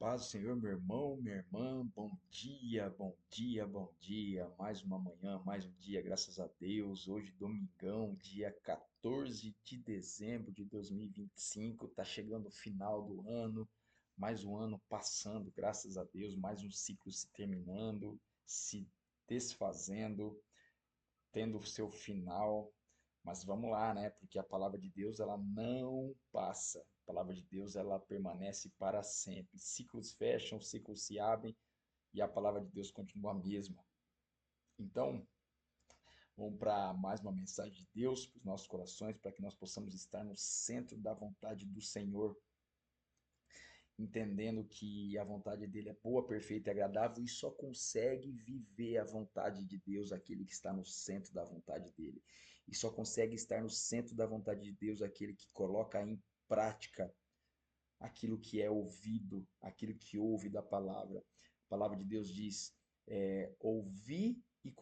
Paz do Senhor, meu irmão, minha irmã, bom dia, bom dia, bom dia. Mais uma manhã, mais um dia, graças a Deus. Hoje, domingão, dia 14 de dezembro de 2025. Tá chegando o final do ano, mais um ano passando, graças a Deus. Mais um ciclo se terminando, se desfazendo, tendo o seu final. Mas vamos lá, né? Porque a palavra de Deus, ela não passa. A palavra de Deus, ela permanece para sempre. Ciclos fecham, ciclos se abrem e a palavra de Deus continua a mesma. Então, vamos para mais uma mensagem de Deus para os nossos corações, para que nós possamos estar no centro da vontade do Senhor, entendendo que a vontade dele é boa, perfeita e agradável e só consegue viver a vontade de Deus aquele que está no centro da vontade dele. E só consegue estar no centro da vontade de Deus aquele que coloca em prática aquilo que é ouvido, aquilo que ouve da palavra. A palavra de Deus diz: ouvir e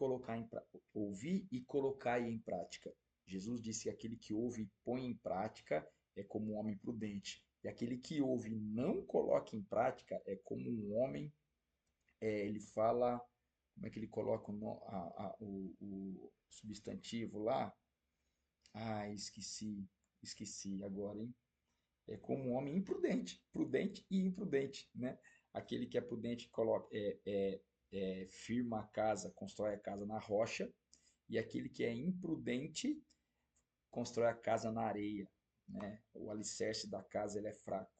ouvir e colocar em prática. Jesus disse que aquele que ouve e põe em prática é como um homem prudente. E aquele que ouve e não coloca em prática é como um homem, ele fala, como é que ele coloca o substantivo lá? Ah, esqueci agora, hein? É como um homem imprudente, prudente e imprudente, né? Aquele que é prudente coloca, firma a casa, constrói a casa na rocha, e aquele que é imprudente constrói a casa na areia, né? O alicerce da casa ele é fraco.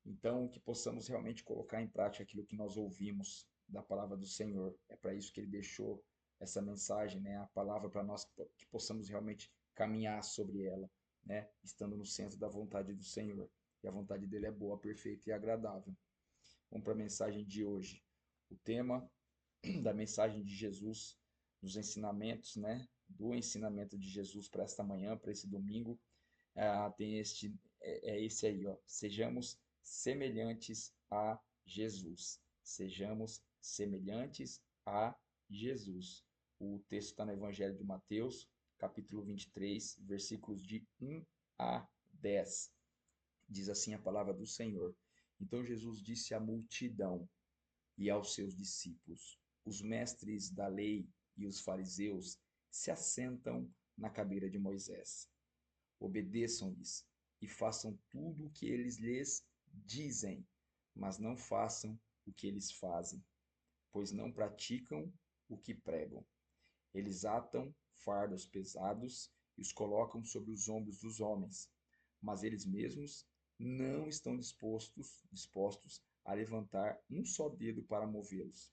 Então, que possamos realmente colocar em prática aquilo que nós ouvimos da palavra do Senhor. É para isso que ele deixou essa mensagem, né? A palavra para nós que possamos realmente caminhar sobre ela, né? Estando no centro da vontade do Senhor. E a vontade dele é boa, perfeita e agradável. Vamos para a mensagem de hoje. O tema da mensagem de Jesus, dos ensinamentos, né? Do ensinamento de Jesus para esta manhã, para esse domingo, tem esse aí, ó. Sejamos semelhantes a Jesus. Sejamos semelhantes a Jesus. O texto está no Evangelho de Mateus, capítulo 23, versículos de 1 a 10. Diz assim a palavra do Senhor. Então Jesus disse à multidão e aos seus discípulos: os mestres da lei e os fariseus se assentam na cadeira de Moisés. Obedeçam-lhes e façam tudo o que eles lhes dizem, mas não façam o que eles fazem, pois não praticam o que pregam. Eles atam fardos pesados e os colocam sobre os ombros dos homens, mas eles mesmos não estão dispostos a levantar um só dedo para movê-los.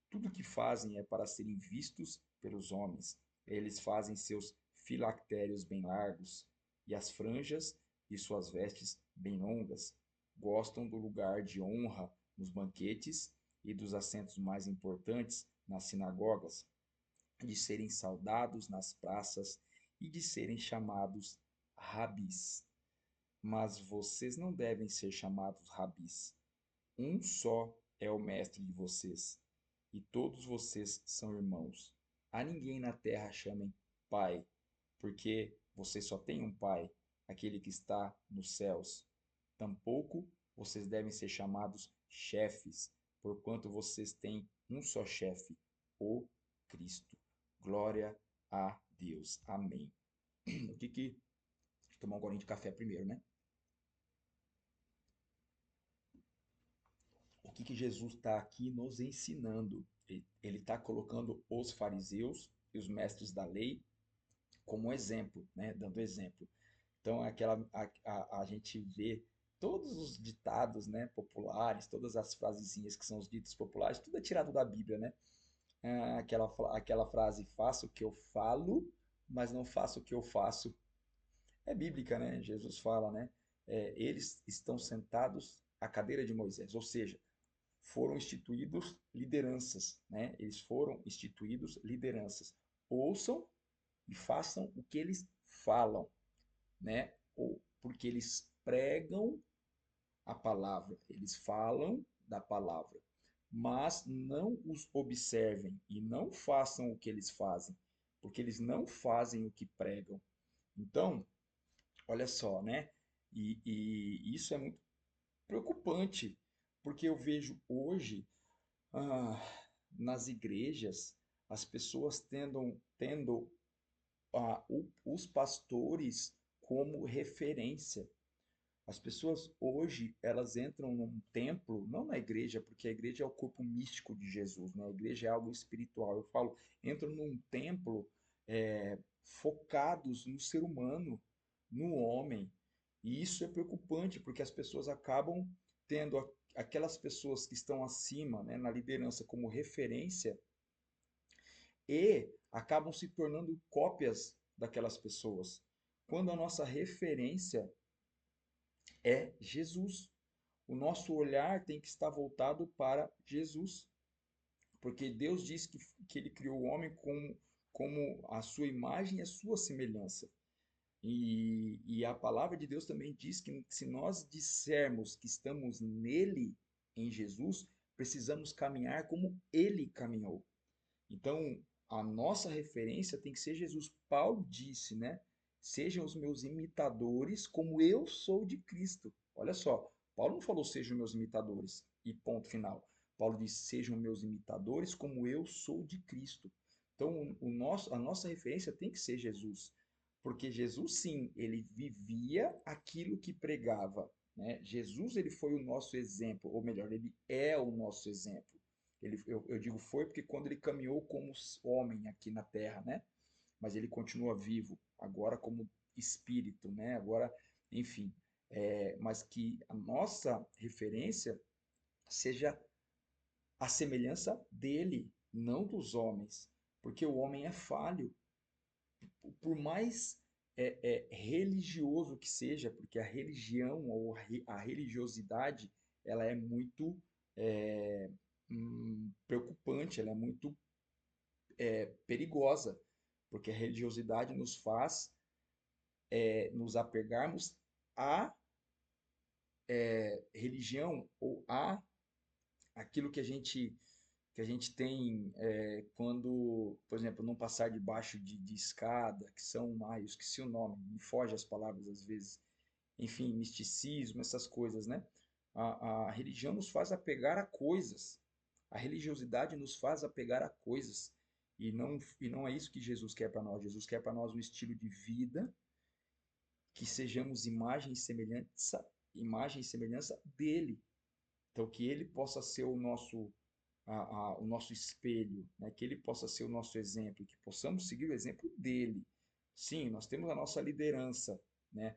Tudo o que fazem é para serem vistos pelos homens. Eles fazem seus filactérios bem largos e as franjas de suas vestes bem longas. Gostam do lugar de honra nos banquetes e dos assentos mais importantes nas sinagogas, de serem saudados nas praças e de serem chamados rabis. Mas vocês não devem ser chamados rabis. Um só é o mestre de vocês, e todos vocês são irmãos. A ninguém na terra chamem pai, porque vocês só têm um pai, aquele que está nos céus. Tampouco vocês devem ser chamados chefes, porquanto vocês têm um só chefe, o Cristo. Glória a Deus. Amém. O que que... Deixa eu tomar um golinho de café primeiro, né? O que que Jesus está aqui nos ensinando? Ele está colocando os fariseus e os mestres da lei como exemplo, né? Dando exemplo. Então, a gente vê todos os ditados, né, populares, todas as frasezinhas que são os ditos populares, tudo é tirado da Bíblia, né? Aquela frase, faço o que eu falo, mas não faço o que eu faço. É bíblica, né? Jesus fala, né? Eles estão sentados à cadeira de Moisés, ou seja, foram instituídos lideranças, né? Eles foram instituídos lideranças. Ouçam e façam o que eles falam, né? Ou porque eles pregam a palavra, eles falam da palavra, mas não os observem e não façam o que eles fazem, porque eles não fazem o que pregam. Então, olha só, né? E isso é muito preocupante, Porque eu vejo hoje, ah, nas igrejas, as pessoas tendo os pastores como referência. As pessoas hoje, elas entram num templo, não na igreja, porque a igreja é o corpo místico de Jesus, né? A igreja é algo espiritual. Eu falo, entram num templo focados no ser humano, no homem. E isso é preocupante, porque as pessoas acabam tendo aquelas pessoas que estão acima, né, na liderança como referência e acabam se tornando cópias daquelas pessoas. Quando a nossa referência é Jesus. O nosso olhar tem que estar voltado para Jesus, porque Deus diz que Ele criou o homem como a sua imagem e a sua semelhança. E a palavra de Deus também diz que se nós dissermos que estamos nele, em Jesus, precisamos caminhar como Ele caminhou. Então, a nossa referência tem que ser Jesus. Paulo disse, né? Sejam os meus imitadores como eu sou de Cristo. Olha só, Paulo não falou sejam meus imitadores e ponto final. Paulo disse sejam meus imitadores como eu sou de Cristo. Então, a nossa referência tem que ser Jesus. Porque Jesus, sim, ele vivia aquilo que pregava, né? Jesus, ele foi o nosso exemplo, ou melhor, ele é o nosso exemplo. Eu digo foi porque quando ele caminhou como homem aqui na Terra, né? Mas ele continua vivo agora como espírito, né? Agora, enfim, mas que a nossa referência seja a semelhança dele, não dos homens, porque o homem é falho. Por mais religioso que seja, porque a religião ou a religiosidade, ela é muito é, preocupante, ela é muito perigosa, porque a religiosidade nos faz nos apegarmos à religião ou a aquilo que a gente tem quando, por exemplo, não passar debaixo de escada, que são, eu esqueci o nome, me foge as palavras às vezes, enfim, misticismo, essas coisas, né? A religião nos faz apegar a coisas, a religiosidade nos faz apegar a coisas, e não é isso que Jesus quer para nós. Jesus quer para nós um estilo de vida que sejamos imagem e semelhança dele. Então, que ele possa ser o nosso espelho, né? Que ele possa ser o nosso exemplo, que possamos seguir o exemplo dele. Sim, nós temos a nossa liderança, né?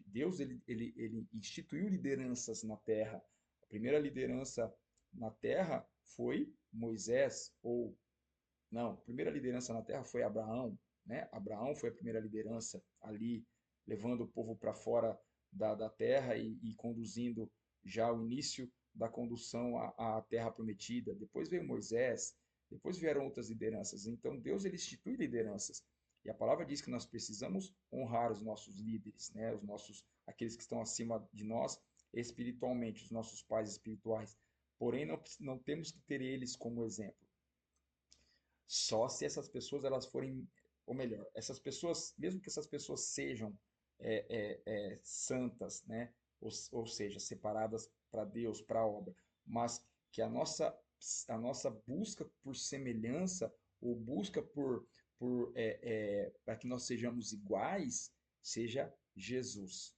Deus ele instituiu lideranças na terra. A primeira liderança na terra foi Moisés, ou não, a primeira liderança na terra foi Abraão, né? Abraão foi a primeira liderança ali, levando o povo para fora da terra e conduzindo já o início da condução à terra prometida. Depois veio Moisés, depois vieram outras lideranças. Então Deus ele institui lideranças. E a palavra diz que nós precisamos honrar os nossos líderes, né? Aqueles que estão acima de nós espiritualmente, os nossos pais espirituais. Porém, não temos que ter eles como exemplo. Só se essas pessoas elas forem, ou melhor, essas pessoas, mesmo que essas pessoas sejam santas, né? Ou seja, separadas para Deus, para a obra, mas que a nossa busca por semelhança ou busca para que nós sejamos iguais seja Jesus.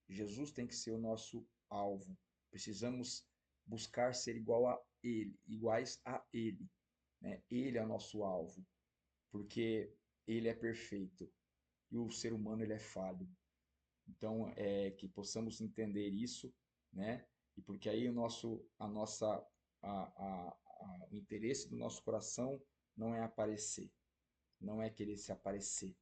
Jesus tem que ser o nosso alvo. Precisamos buscar ser igual a Ele, iguais a Ele, né? Ele é o nosso alvo, porque ele é perfeito e o ser humano ele é falho. Então, que possamos entender isso, né? E porque aí o interesse do nosso coração não é aparecer, não é querer se aparecer,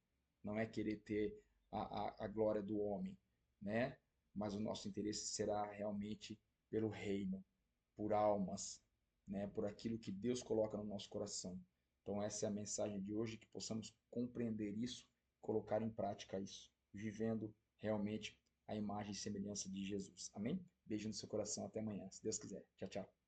não é querer ter a glória do homem, né? Mas o nosso interesse será realmente pelo reino, por almas, né? Por aquilo que Deus coloca no nosso coração. Então essa é a mensagem de hoje, que possamos compreender isso, colocar em prática isso, vivendo realmente a imagem e semelhança de Jesus. Amém? Beijo no seu coração, até amanhã, se Deus quiser. Tchau, tchau.